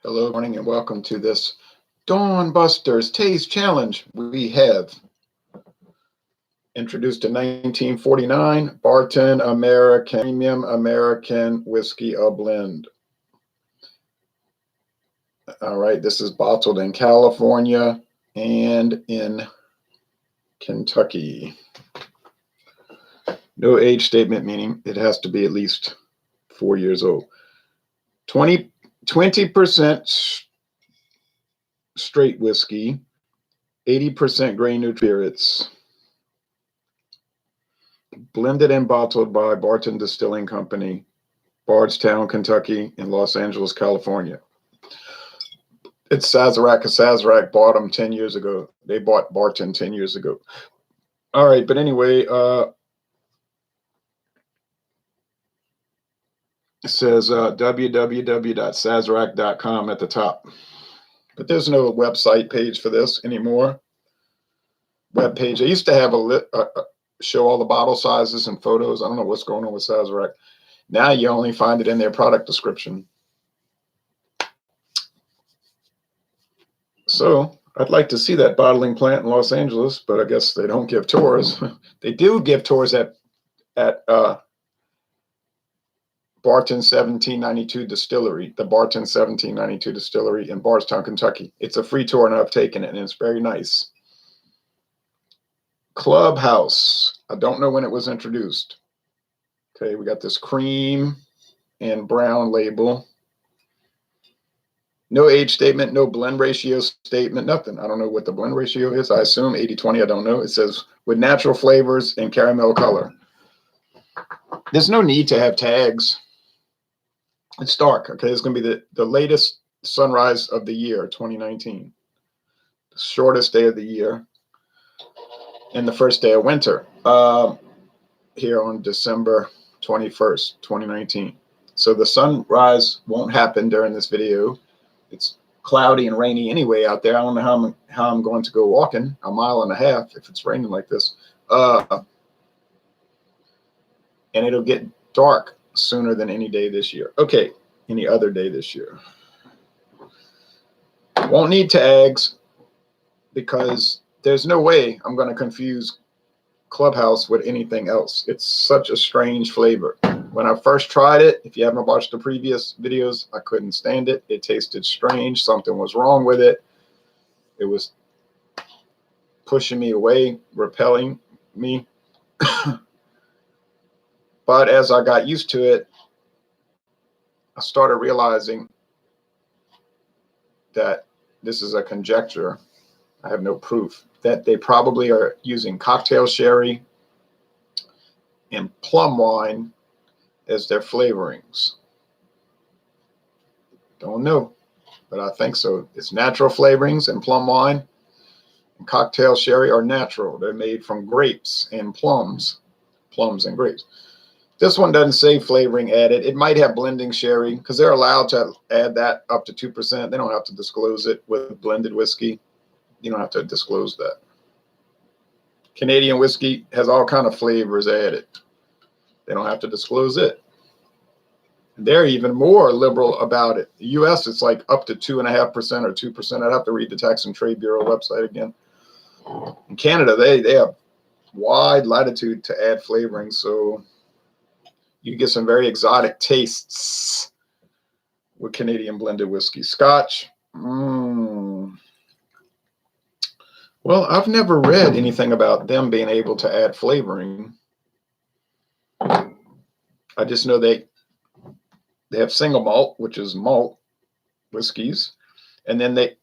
Hello, morning, and welcome to this Dawn Busters Taste Challenge. We have introduced in 1949 Barton American Premium American Whiskey, a blend. All right, this is bottled in California and in Kentucky. No age statement, meaning it has to be at least 4 years old. 20% straight whiskey, 80% grain neutral spirits. Blended and bottled by Barton Distilling Company, Bardstown, Kentucky, and Los Angeles, California. It's Sazerac, because Sazerac bought them 10 years ago. They bought Barton 10 years ago. All right, but anyway, it says www.sazerac.com at the top. But there's no website page for this anymore. Web page. I used to have show all the bottle sizes and photos. I don't know what's going on with Sazerac. Now you only find it in their product description. So I'd like to see that bottling plant in Los Angeles, but I guess they don't give tours. They do give tours at Barton 1792 Distillery, the Barton 1792 Distillery in Bardstown, Kentucky. It's a free tour, and I've taken it, and it's very nice. Clubhouse. I don't know when it was introduced. Okay, we got this cream and brown label. No age statement, no blend ratio statement, nothing. I don't know what the blend ratio is. I assume 80-20, I don't know. It says with natural flavors and caramel color. There's no need to have tags. It's dark, okay? It's going to be the latest sunrise of the year, 2019. The shortest day of the year and the first day of winter here on December 21st, 2019. So the sunrise won't happen during this video. It's cloudy and rainy anyway out there. I don't know how I'm going to go walking a mile and a half if it's raining like this. And it'll get dark sooner than any day this year. Okay, any other day this year. Won't need tags because there's no way I'm going to confuse Clubhouse with anything else. It's such a strange flavor. When I first tried it, if you haven't watched the previous videos, I couldn't stand it. It tasted strange. Something was wrong with it. It was pushing me away, repelling me. But as I got used to it, I started realizing that this is a conjecture. I have no proof that they probably are using cocktail sherry and plum wine as their flavorings. Don't know, but I think so. It's natural flavorings, and plum wine and cocktail sherry are natural. They're made from grapes and plums and grapes. This one doesn't say flavoring added. It might have blending sherry because they're allowed to add that up to 2%. They don't have to disclose it with blended whiskey. You don't have to disclose that. Canadian whiskey has all kind of flavors added. They don't have to disclose it. They're even more liberal about it. The U.S., it's like up to 2.5% or 2%. I'd have to read the Tax and Trade Bureau website again. In Canada, they have wide latitude to add flavoring, so you get some very exotic tastes with Canadian blended whiskey. Scotch. Well, I've never read anything about them being able to add flavoring. I just know they have single malt, which is malt whiskeys, and then they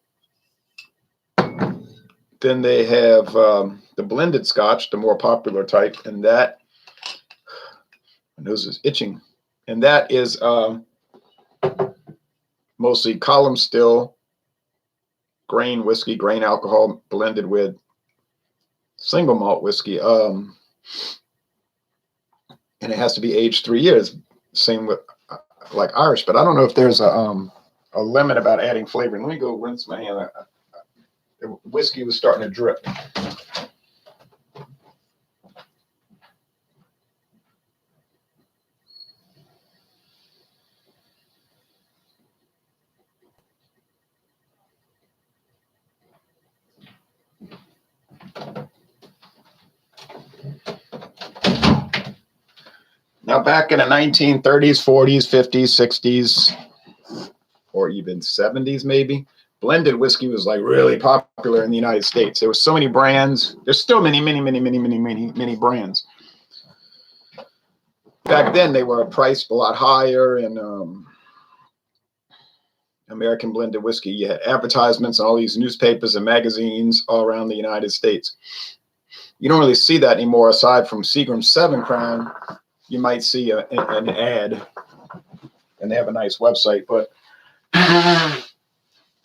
have the blended Scotch, the more popular type, and that my nose is itching, and that is mostly column still grain whiskey, grain alcohol blended with single malt whiskey, and it has to be aged 3 years. Same with like Irish, but I don't know if there's a limit about adding flavoring. Let me go rinse my hand. The whiskey was starting to drip. Now, back in the 1930s, 40s, 50s, 60s, or even 70s, maybe, blended whiskey was like really popular in the United States. There were so many brands. There's still many brands. Back then, they were priced a lot higher, and American blended whiskey. You had advertisements in all these newspapers and magazines all around the United States. You don't really see that anymore, aside from Seagram's 7 Crown. You might see an ad, and they have a nice website, but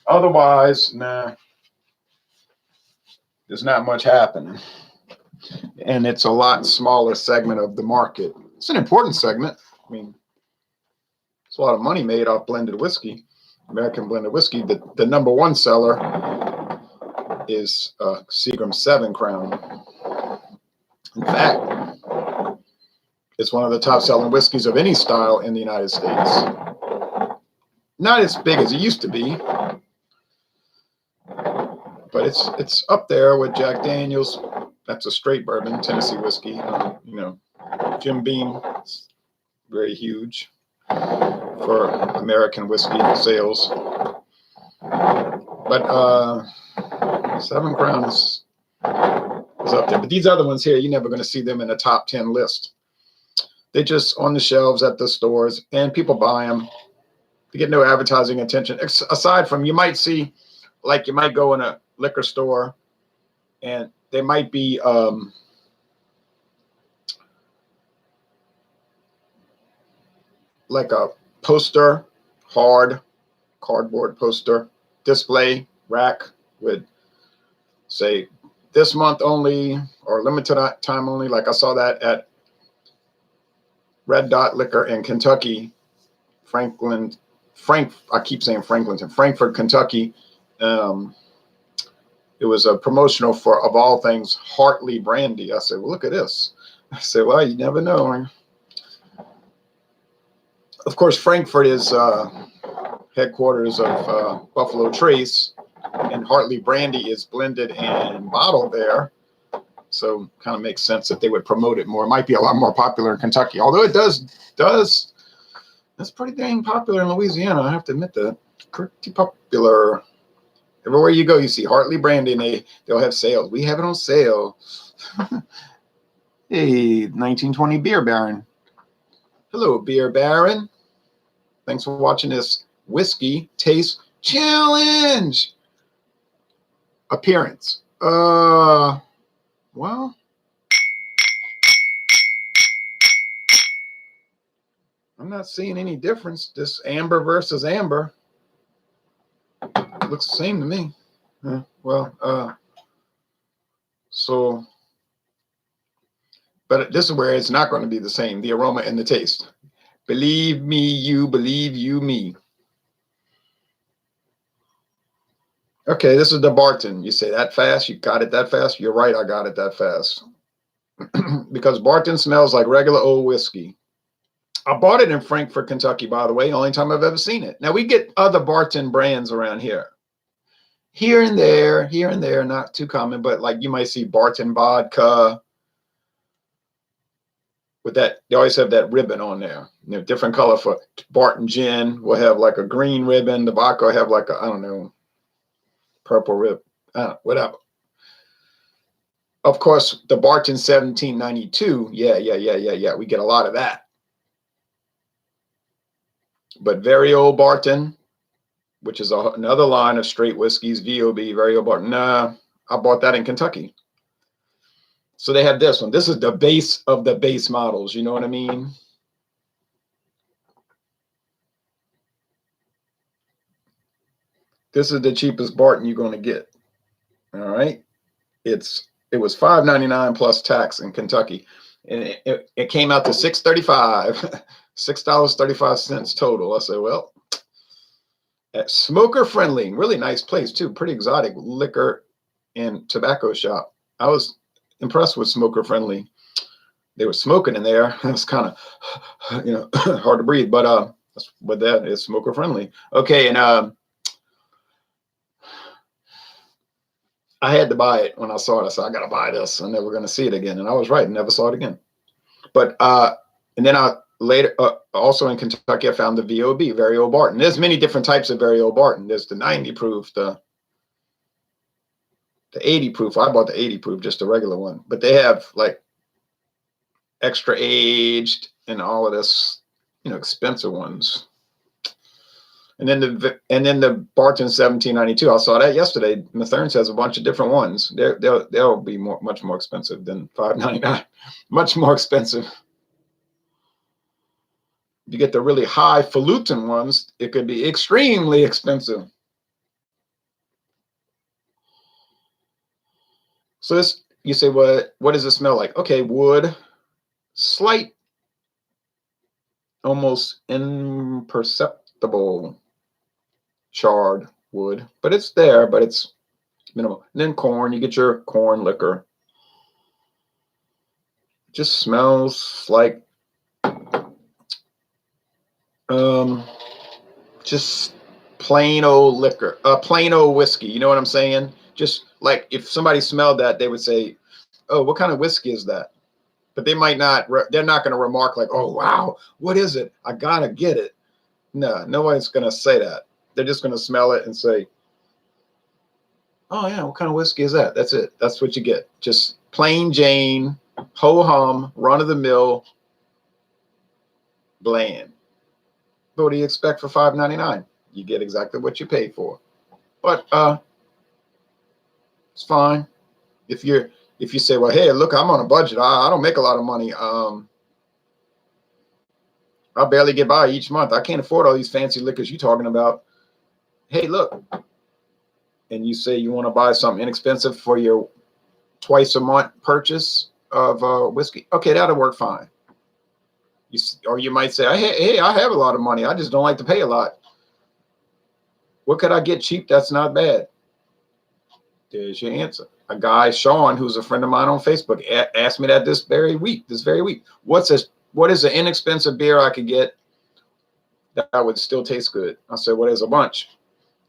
otherwise, nah, there's not much happening. And it's a lot smaller segment of the market. It's an important segment. I mean, it's a lot of money made off blended whiskey, American blended whiskey. The number one seller is Seagram's 7 Crown. In fact, it's one of the top selling whiskeys of any style in the United States. Not as big as it used to be, but it's up there with Jack Daniel's. That's a straight bourbon, Tennessee whiskey. Jim Beam, very huge for American whiskey sales. But 7 Crown is up there. But these other ones here, you're never going to see them in the top 10 list. They're just on the shelves at the stores, and people buy them. They get no advertising attention. Aside from, you might see, like you might go in a liquor store, and there might be like a poster, hard cardboard poster display rack with, say, this month only or limited time only. Like I saw that at Red Dot Liquor in Kentucky, I keep saying Franklinton, Frankfort, Kentucky. It was a promotional for, of all things, Hartley brandy. I said, well, look at this. I said, well, you never know. Of course, Frankfurt is headquarters of Buffalo Trace, and Hartley brandy is blended and bottled there. So kind of makes sense that they would promote it more. It might be a lot more popular in Kentucky, although it does. That's pretty dang popular in Louisiana. I have to admit that. Pretty popular. Everywhere you go, you see Hartley brandy, and they'll have sales. We have it on sale. Hey, 1920 Beer Baron. Hello, Beer Baron. Thanks for watching this whiskey taste challenge. Appearance. Well, I'm not seeing any difference. This amber versus amber looks the same to me. But this is where it's not going to be the same, the aroma and the taste. Believe me, you believe you, me. Okay, this is the Barton. You say that fast? You got it that fast? You're right, I got it that fast. Because Barton smells like regular old whiskey. I bought it in Frankfort, Kentucky, by the way. Only time I've ever seen it. Now, we get other Barton brands around here. Here and there, not too common, but like you might see Barton vodka with that. They always have that ribbon on there. Different color for Barton gin. We'll have like a green ribbon. The vodka will have like a, I don't know, purple ribbon, whatever. Of course, the Barton 1792. Yeah. We get a lot of that. But very old Barton, which is another line of straight whiskeys, VOB, very old Barton. Nah, I bought that in Kentucky. So they have this one. This is the base of the base models. You know what I mean? This is the cheapest Barton you're going to get. All right. It was $5.99 plus tax in Kentucky. And it came out to $6.35. $6.35 total. I said, well, at Smoker Friendly, really nice place too, pretty exotic liquor and tobacco shop. I was impressed with Smoker Friendly. They were smoking in there. It was kind of, hard to breathe, but that's what that is, Smoker Friendly. Okay, and I had to buy it when I saw it. I said, I gotta buy this. I'm never gonna see it again, and I was right. I never saw it again. But And then I later, also in Kentucky, I found the VOB, very old Barton. There's many different types of very old Barton. There's the 90 proof, the 80 proof. I bought the 80 proof, just a regular one. But they have like extra aged and all of this, expensive ones. And then the Barton 1792. I saw that yesterday. Mathern has a bunch of different ones. They'll be much more expensive than $5.99. Much more expensive. If you get the really highfalutin ones, it could be extremely expensive. So this, you say, what does it smell like? Okay, wood, slight, almost imperceptible charred wood, but it's there, but it's minimal. And then corn, you get your corn liquor. It just smells like just plain old liquor, plain old whiskey. You know what I'm saying? Just like if somebody smelled that, they would say, "Oh, what kind of whiskey is that?" But they might not. They're not going to remark like, "Oh, wow, what is it? I gotta get it." No, nobody's going to say that. They're just going to smell it and say, "Oh yeah, what kind of whiskey is that?" That's it. That's what you get. Just plain Jane, ho hum, run of the mill, bland. But what do you expect for $5.99? You get exactly what you pay for. But it's fine. If you say, well, hey, look, I'm on a budget. I don't make a lot of money. I barely get by each month. I can't afford all these fancy liquors you're talking about. Hey, look. And you say you want to buy something inexpensive for your twice a month purchase of whiskey. Okay, that'll work fine. Or you might say, hey, I have a lot of money. I just don't like to pay a lot. What could I get cheap that's not bad? There's your answer. A guy, Sean, who's a friend of mine on Facebook, asked me that this very week. What is an inexpensive beer I could get that would still taste good? I said, well, there's a bunch.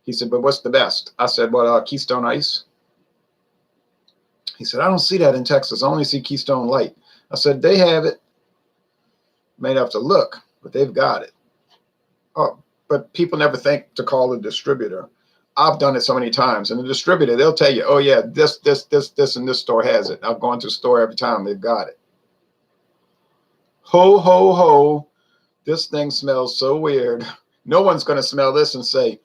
He said, but what's the best? I said, well, Keystone Ice. He said, I don't see that in Texas. I only see Keystone Light. I said, they have it. May have to look, but they've got it. Oh, but people never think to call a distributor. I've done it so many times. And the distributor, they'll tell you, oh, yeah, this, and this store has it. I've gone to the store every time. They've got it. Ho, ho, ho. This thing smells so weird. No one's going to smell this and say,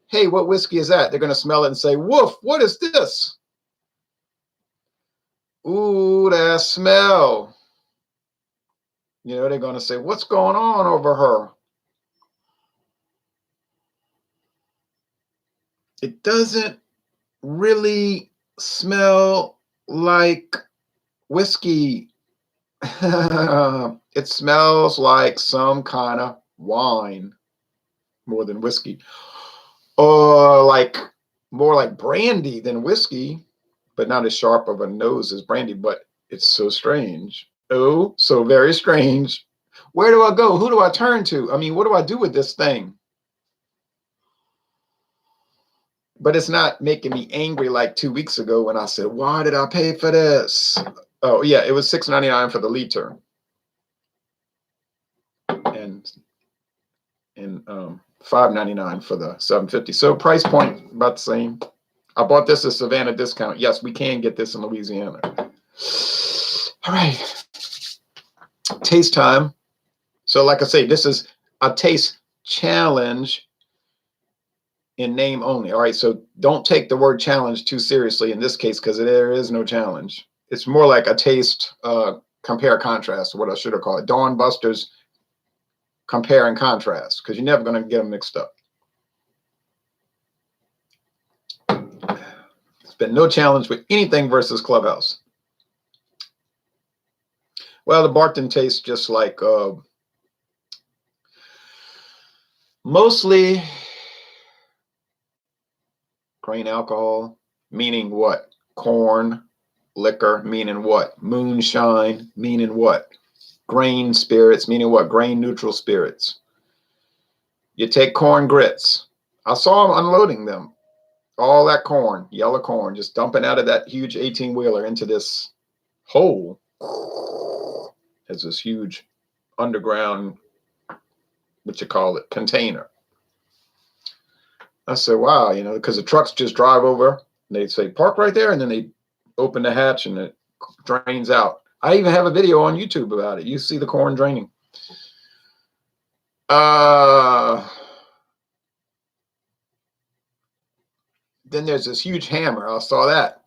hey, what whiskey is that? They're going to smell it and say, woof, what is this? Ooh, that smell. They're going to say, what's going on over her? It doesn't really smell like whiskey. It smells like some kind of wine more than whiskey, or more like brandy than whiskey, but not as sharp of a nose as brandy. But it's so strange. Oh, so very strange. Where do I go? Who do I turn to? I mean, what do I do with this thing? But it's not making me angry like 2 weeks ago when I said, why did I pay for this? Oh, yeah, it was $6.99 for the liter. And $5.99 for the 750. So price point about the same. I bought this at Savannah discount. Yes, we can get this in Louisiana. All right. Taste time. So like I say, this is a taste challenge in name only. All right, so don't take the word challenge too seriously in this case because there is no challenge. It's more like a taste compare contrast, what I should have called it. Dawn Busters compare and contrast, because you're never going to get them mixed up. There's been no challenge with anything versus Clubhouse. Well, the Barton tastes just like mostly grain alcohol, meaning what? Corn, liquor, meaning what? Moonshine, meaning what? Grain spirits, meaning what? Grain neutral spirits. You take corn grits. I saw them unloading them. All that corn, yellow corn, just dumping out of that huge 18-wheeler into this hole. There's this huge underground, what you call it, container. I said, wow, you know, because the trucks just drive over and they say park right there, and then they open the hatch and it drains out. I even have a video on YouTube about it. You see the corn draining. Then there's this huge hammer. I saw that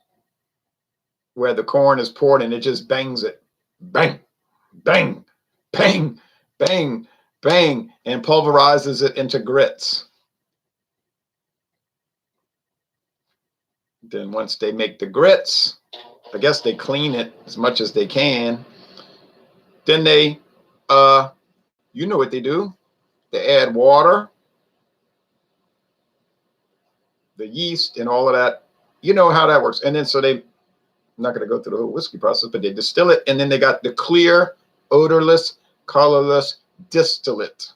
where the corn is poured and it just bangs it. Bang, bang, bang, bang, bang, and pulverizes it into grits. Then once they make the grits, I guess they clean it as much as they can. Then they, you know what they do. They add water, the yeast, and all of that. You know how that works. And then so they, I'm not going to go through the whole whiskey process, but they distill it, and then they got the clear, odorless, colorless distillate.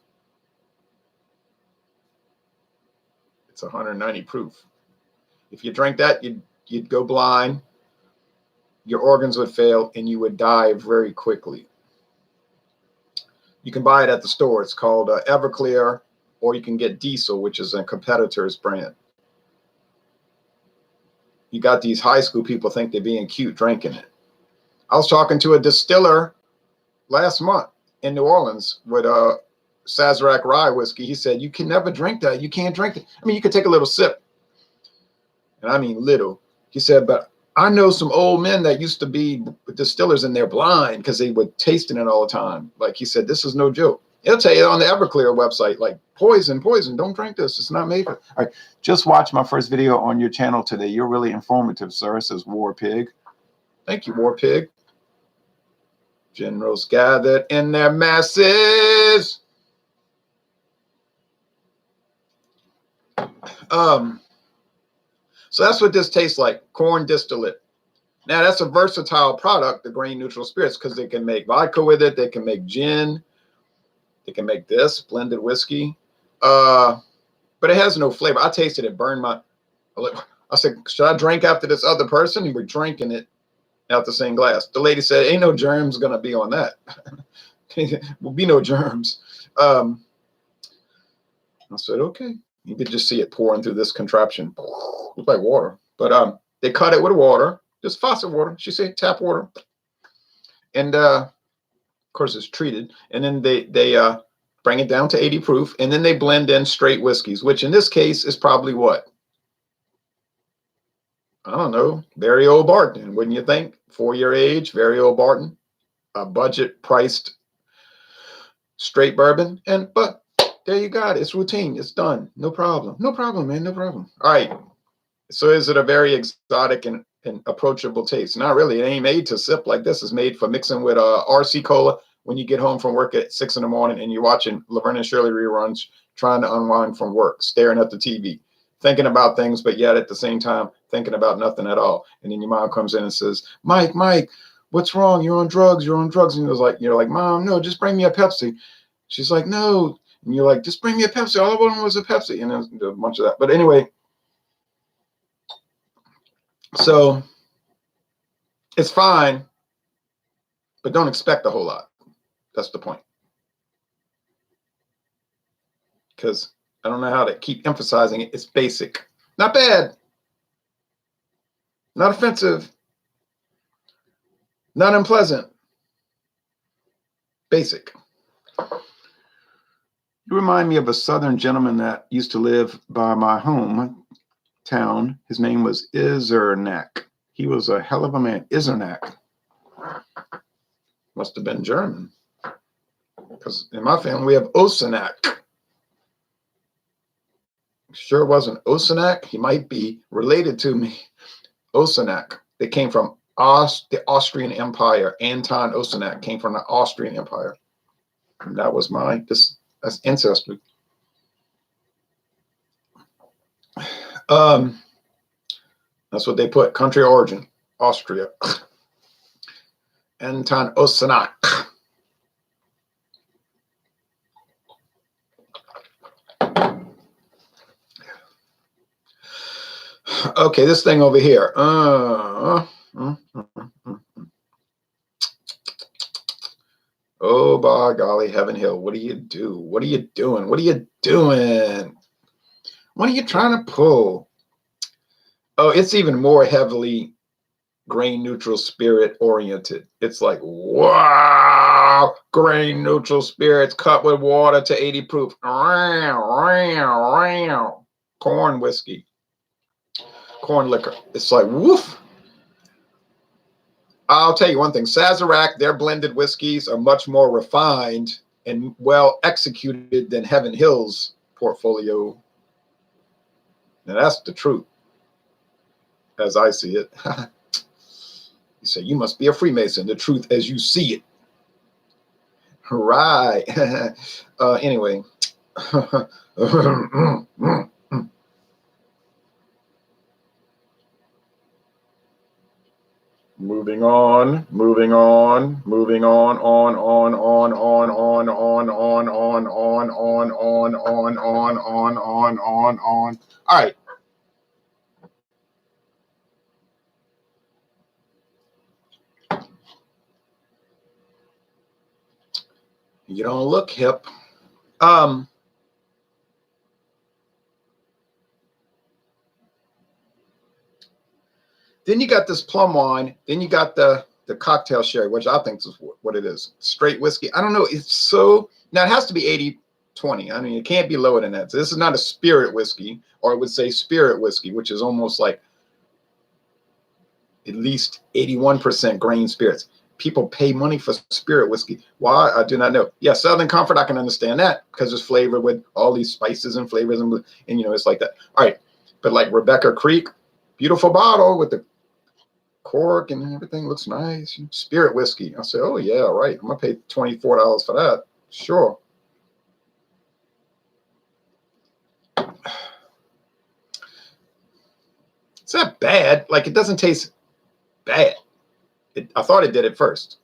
It's 190 proof. If you drank that, you'd go blind, your organs would fail, and you would die very quickly. You can buy it at the store. It's called Everclear, or you can get Diesel, which is a competitor's brand. You got these high school people think they're being cute drinking it. I was talking to a distiller last month in New Orleans with Sazerac rye whiskey. He said, you can never drink that. You can't drink it. I mean, you could take a little sip. And I mean little. He said, but I know some old men that used to be distillers and they're blind because they were tasting it all the time. Like he said, this is no joke. It'll tell you on the Everclear website, like poison, poison, don't drink this. It's not made for it. All right, just watch my first video on your channel today. You're really informative, sir, says War Pig. Thank you, War Pig. Generals gathered in their masses. So that's what this tastes like, corn distillate. Now, that's a versatile product, the grain neutral spirits, because they can make vodka with it. They can make gin. They can make this, blended whiskey. But it has no flavor. I tasted it, burned my... I said, should I drink after this other person? And we're drinking it out the same glass. The lady said, ain't no germs going to be on that. Will be no germs. I said, okay. You could just see it pouring through this contraption. It's like water. But they cut it with water, just faucet water. She said tap water. And of course it's treated. And then they bring it down to 80 proof. And then they blend in straight whiskeys, which in this case is probably what? I don't know. Very old Barton, wouldn't you think? 4-year age, very old Barton. A budget priced straight bourbon. But there you got it. It's routine. It's done. No problem. No problem, man. No problem. All right. So is it a very exotic and approachable taste? Not really. It ain't made to sip like this. It's made for mixing with RC Cola when you get home from work at 6 in the morning and you're watching Laverne and Shirley reruns, trying to unwind from work, staring at the TV, thinking about things, but yet at the same time thinking about nothing at all. And then your mom comes in and says, Mike, what's wrong? You're on drugs. You're on drugs. And you're like, Mom, no, just bring me a Pepsi. She's like, no. And you're like, just bring me a Pepsi. All I wanted was a Pepsi. And there's a bunch of that. But anyway, so it's fine, but don't expect a whole lot. That's the point. Because I don't know how to keep emphasizing it. It's basic. Not bad. Not offensive. Not unpleasant. Basic. You remind me of a Southern gentleman that used to live by my hometown. His name was Sazerac. He was a hell of a man. Sazerac. Must have been German. Because in my family, we have Osenac. Sure wasn't Osenac. He might be related to me. Osenac. They came from the Austrian Empire. Anton Osenac came from the Austrian Empire. And that was that's ancestry. That's what they put. Country origin, Austria. Anton Osenac. Okay, this thing over here. Oh, by golly, Heaven Hill, what do you do? What are you doing? What are you doing? What are you trying to pull? Oh, it's even more heavily grain neutral spirit oriented. It's like, wow, grain neutral spirits cut with water to 80 proof. Corn whiskey, corn liquor. It's like, woof. I'll tell you one thing, Sazerac, their blended whiskeys are much more refined and well executed than Heaven Hill's portfolio. Now that's the truth, as I see it. You say, you must be a Freemason, the truth as you see it. Right. Anyway. Moving on, moving on, moving on. All right. You don't look hip. Then you got this plum wine. Then you got the cocktail sherry, which I think is what it is. Straight whiskey. I don't know. It's so now it has to be 80-20. I mean, it can't be lower than that. So this is not a spirit whiskey, or I would say spirit whiskey, which is almost like at least 81% grain spirits. People pay money for spirit whiskey. Why? I do not know. Yeah, Southern Comfort, I can understand that because it's flavored with all these spices and flavors and you know, it's like that. All right. But like Rebecca Creek, beautiful bottle with the cork and everything looks nice. Spirit whiskey. I said, oh yeah, right. I'm gonna pay $24 for that. Sure. It's not bad. Like it doesn't taste bad. I thought it did at first.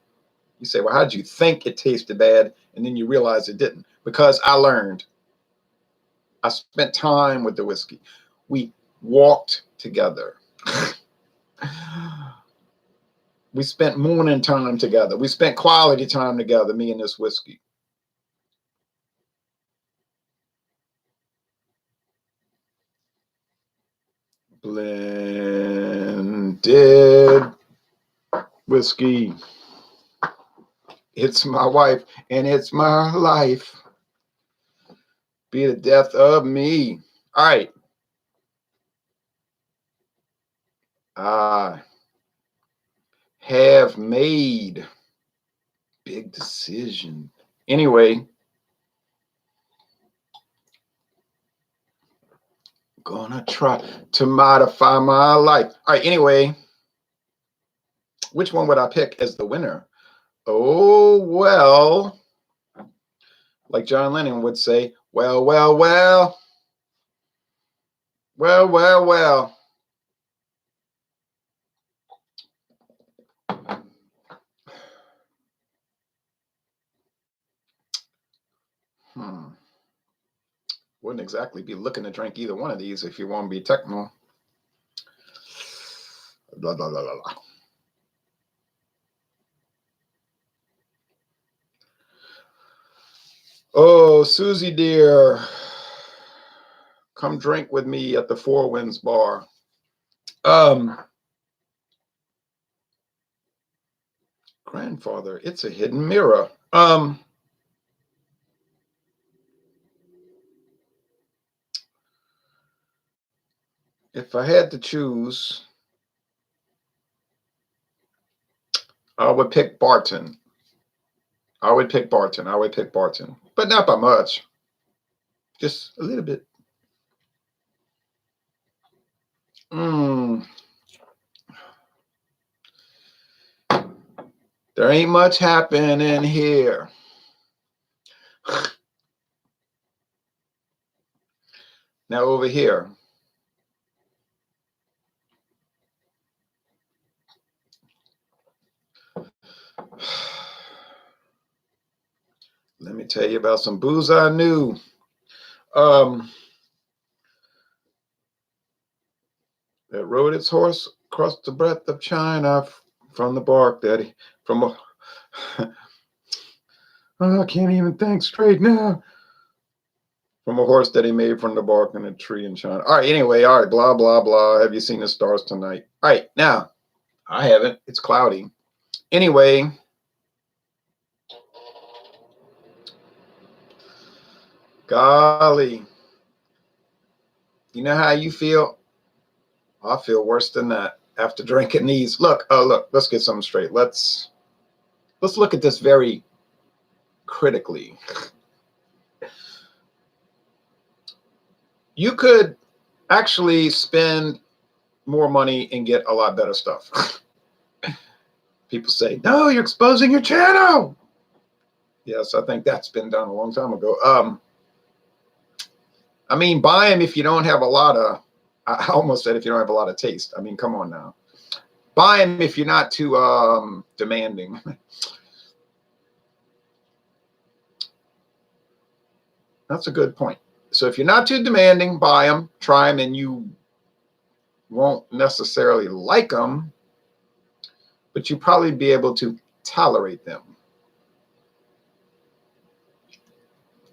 You say, well, how did you think it tasted bad? And then you realize it didn't. Because I learned. I spent time with the whiskey. We walked together. We spent morning time together. We spent quality time together, me and this whiskey. Blended whiskey. It's my wife and it's my life. Be the death of me. All right. I have made big decision. Anyway, gonna try to modify my life. All right. Anyway, which one would I pick as the winner? Oh, well, like John Lennon would say, well, well, well, well, well, well. Wouldn't exactly be looking to drink either one of these if you want to be technical. Blah, blah, blah, blah, blah. Oh, Susie dear, come drink with me at the Four Winds Bar. Grandfather, it's a hidden mirror. If I had to choose, I would pick Barton. I would pick Barton. I would pick Barton, but not by much. Just a little bit. There ain't much happening here. Now over here. Let me tell you about some booze I knew. That rode its horse across the breadth of China from the bark that he, from a, Oh, I can't even think straight now. From a horse that he made from the bark on a tree in China. All right, anyway, all right, blah, blah, blah. Have you seen the stars tonight? All right, now, I haven't. It's cloudy. Anyway, golly, you know how you feel? I feel worse than that after drinking these. Look, let's get something straight. Let's look at this very critically. You could actually spend more money and get a lot better stuff. People say, no, you're exposing your channel. Yes, I think that's been done a long time ago. I mean, buy them if you don't have a lot of, I almost said if you don't have a lot of taste. I mean, come on now. Buy them if you're not too demanding. That's a good point. So if you're not too demanding, buy them, try them, and you won't necessarily like them, but you probably be able to tolerate them.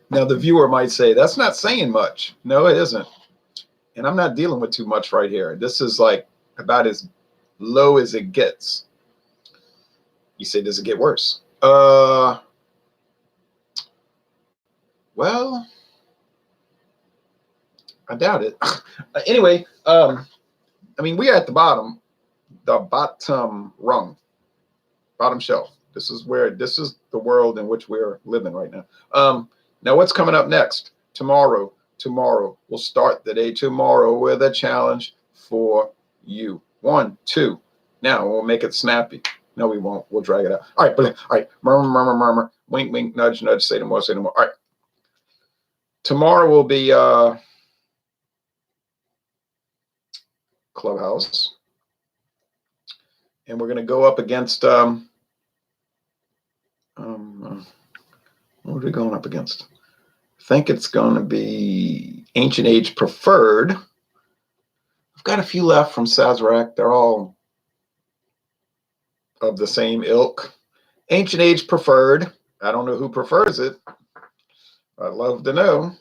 Now, the viewer might say, that's not saying much. No, it isn't. And I'm not dealing with too much right here. This is like about as low as it gets. You say, does it get worse? Well, I doubt it. Anyway, I mean, we are at the bottom rung, bottom shelf. This is the world in which we're living right now. Now what's coming up next? Tomorrow we'll start the day tomorrow with a challenge for you. 1, 2. Now we'll make it snappy. No, we won't. We'll drag it out. All right. Murmur, murmur, murmur. Wink, wink, nudge, nudge. Say no more, say no more. All right. Tomorrow will be Clubhouse. And we're going to go up against, what are we going up against? I think it's going to be Ancient Age Preferred. I've got a few left from Sazerac. They're all of the same ilk. Ancient Age Preferred. I don't know who prefers it. I'd love to know.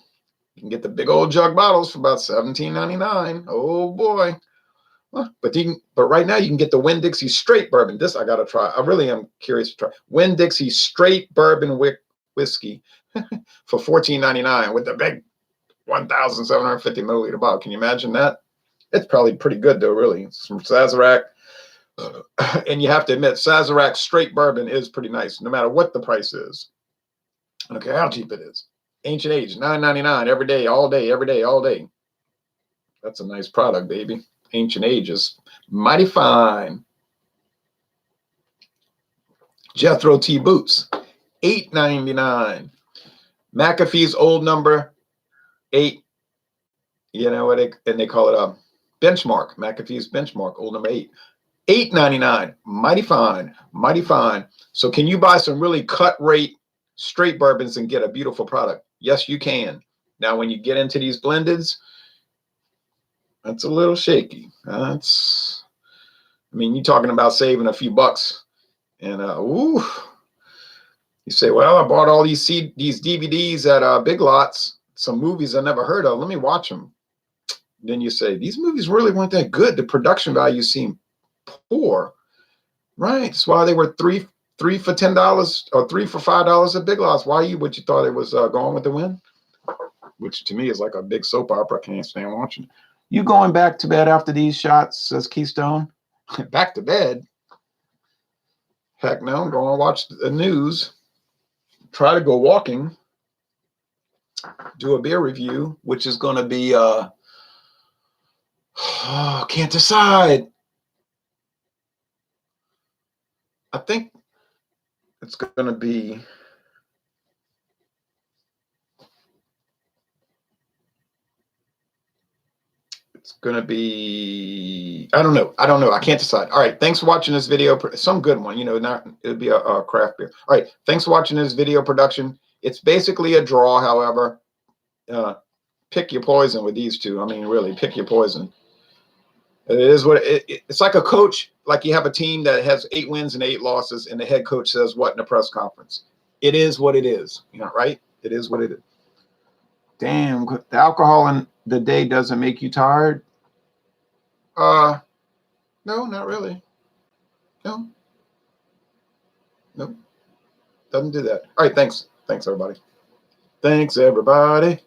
You can get the big old jug bottles for about $17.99. Oh boy. But right now you can get the Winn-Dixie Straight Bourbon. This I gotta try. I really am curious to try. Winn-Dixie Straight Bourbon Whiskey for $14.99 with the big 1,750 milliliter bottle. Can you imagine that? It's probably pretty good though, really. It's from Sazerac. And you have to admit, Sazerac Straight Bourbon is pretty nice, no matter what the price is. I don't care how cheap it is. Ancient Age, $9.99 every day, all day, every day, all day. That's a nice product, baby. Ancient Age is mighty fine. Jethro T Boots, $8.99. McAfee's Old Number 8. You know what? And they call it a benchmark. McAfee's Benchmark, Old Number 8. $8.99. Mighty fine. Mighty fine. So can you buy some really cut rate straight bourbons and get a beautiful product? Yes, you can. Now, when you get into these blendeds, that's a little shaky. I mean, you're talking about saving a few bucks. And, you say, well, I bought all these DVDs at Big Lots, some movies I never heard of. Let me watch them. Then you say, these movies really weren't that good. The production value seemed poor. Right. That's why they were three for $10 or 3 for $5 at Big Lots. Why you thought it was Gone with the Wind? Which to me is like a big soap opera. I can't stand watching. You going back to bed after these shots, says Keystone? Back to bed? Heck no, I'm going to watch the news. Try to go walking. Do a beer review, which is going to be, can't decide. I think it's going to be I don't know. I can't decide. All right. Thanks for watching this video. Some good one, it'll be a craft beer. All right. Thanks for watching this video production. It's basically a draw. However, pick your poison with these two. I mean, really pick your poison. It is what it's like a coach, like you have a team that has 8 wins and 8 losses. And the head coach says what in a press conference? it is what it is. You know, right? It is what it is. Damn, the alcohol in the day doesn't make you tired? No, not really. No, no, doesn't do that. All right, thanks. Thanks, everybody. Thanks, everybody.